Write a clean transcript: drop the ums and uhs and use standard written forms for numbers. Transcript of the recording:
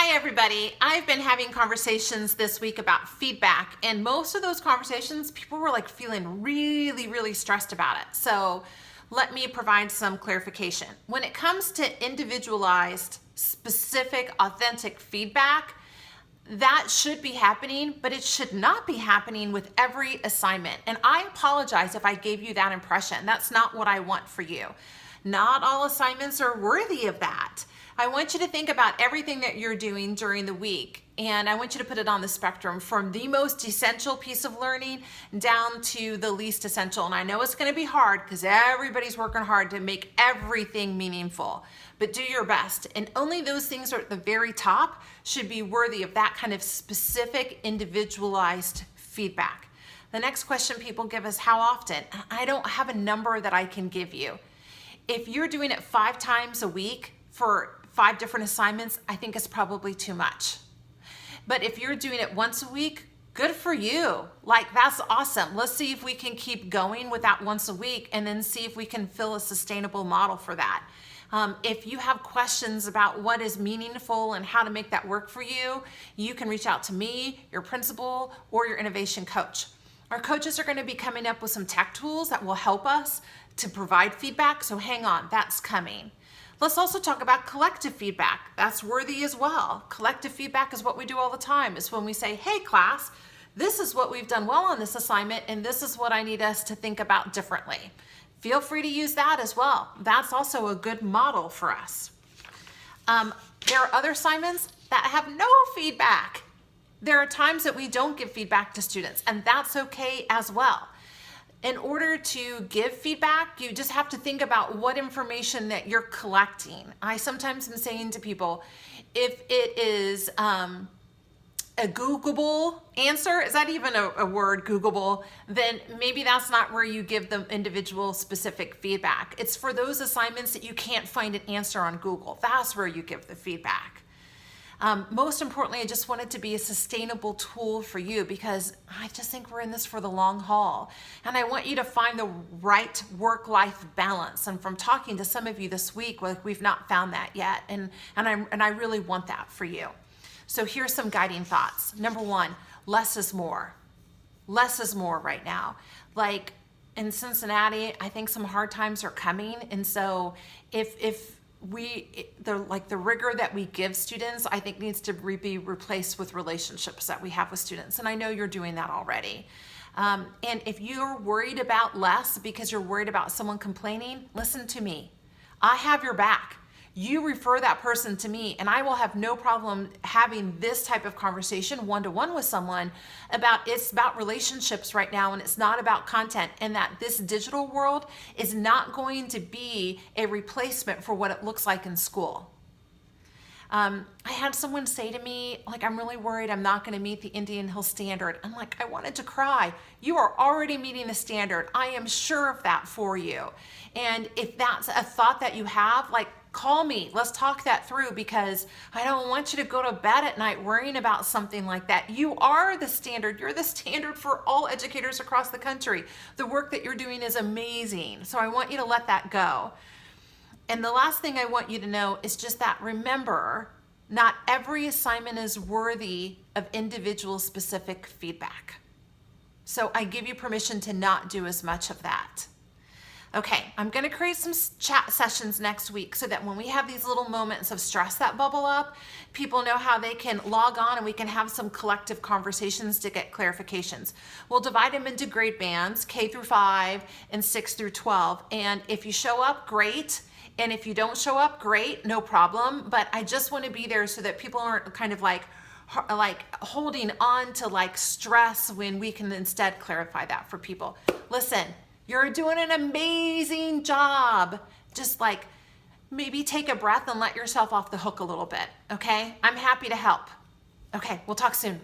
Hi everybody. I've been having conversations this week about feedback, and most of those conversations people were like feeling really stressed about it. So let me provide some clarification. When it comes to individualized, specific, authentic feedback, that should be happening, but it should not be happening with every assignment. And I apologize if I gave you that impression. That's not what I want for you. Not all assignments are worthy of that. I want you to think about everything that you're doing during the week, and I want you to put it on the spectrum from the most essential piece of learning down to the least essential. And I know it's going to be hard because everybody's working hard to make everything meaningful, but do your best. And only those things are at the very top should be worthy of that kind of specific, individualized feedback. The next question people give is how often? I don't have a number that I can give you. If you're doing it 5 times a week for 5 different assignments, I think it's probably too much. But if you're doing it once a week, good for you. Like, that's awesome. Let's see if we can keep going with that once a week and then see if we can fill a sustainable model for that. If you have questions about what is meaningful and how to make that work for you, you can reach out to me, your principal, or your innovation coach. Our coaches are going to be coming up with some tech tools that will help us to provide feedback, so hang on, that's coming. Let's also talk about collective feedback. That's worthy as well. Collective feedback is what we do all the time. It's when we say, hey class, this is what we've done well on this assignment and this is what I need us to think about differently. Feel free to use that as well. That's also a good model for us. There are other assignments that have no feedback. There are times that we don't give feedback to students, and that's okay as well. In order to give feedback, you just have to think about what information that you're collecting. I sometimes am saying to people, if it is a Googleable answer, is that even a word, Googleable, then maybe that's not where you give them individual specific feedback. It's for those assignments that you can't find an answer on Google. That's where you give the feedback. Most importantly, I just want it to be a sustainable tool for you because I just think we're in this for the long haul. And I want you to find the right work-life balance. And from talking to some of you this week, like we've not found that yet. And I really want that for you. So here's some guiding thoughts. Number 1, less is more. Less is more right now. Like in Cincinnati, I think some hard times are coming. And so if the rigor that we give students, I think needs to be replaced with relationships that we have with students. And I know you're doing that already. And if you're worried about less because you're worried about someone complaining, listen to me. I have your back. You refer that person to me and I will have no problem having this type of conversation one-to-one with someone it's about relationships right now, and it's not about content, and that this digital world is not going to be a replacement for what it looks like in school. I had someone say to me, like, I'm really worried I'm not going to meet the Indian Hill standard. I'm like, I wanted to cry. You are already meeting the standard. I am sure of that for you. And if that's a thought that you have, like, call me. Let's talk that through, because I don't want you to go to bed at night worrying about something like that. You are the standard. You're the standard for all educators across the country. The work that you're doing is amazing. So I want you to let that go. And the last thing I want you to know is just that, remember, not every assignment is worthy of individual specific feedback. So I give you permission to not do as much of that. Okay, I'm going to create some chat sessions next week so that when we have these little moments of stress that bubble up, people know how they can log on and we can have some collective conversations to get clarifications. We'll divide them into grade bands, K through 5 and 6 through 12. And if you show up, great. And if you don't show up, great, no problem. But I just want to be there so that people aren't kind of like holding on to like stress when we can instead clarify that for people. Listen, you're doing an amazing job. Just like maybe take a breath and let yourself off the hook a little bit, okay? I'm happy to help. Okay, we'll talk soon.